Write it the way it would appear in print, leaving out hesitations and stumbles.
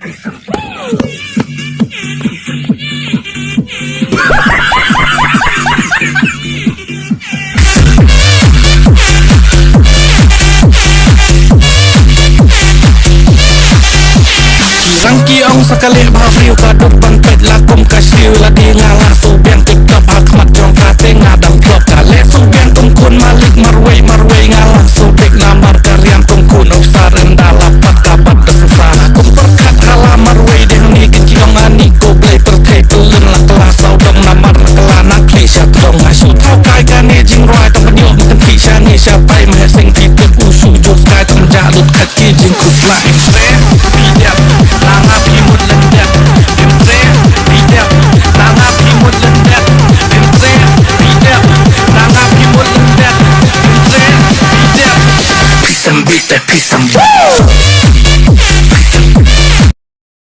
Sangki ong sekali bahriu kaduk bangkit lakum kashiu lagi ngalah subiang tikap hakmat jong kate ngadam klop kale subiang tungkun malik marway ngalah subik namar karyam tungkun usar endalap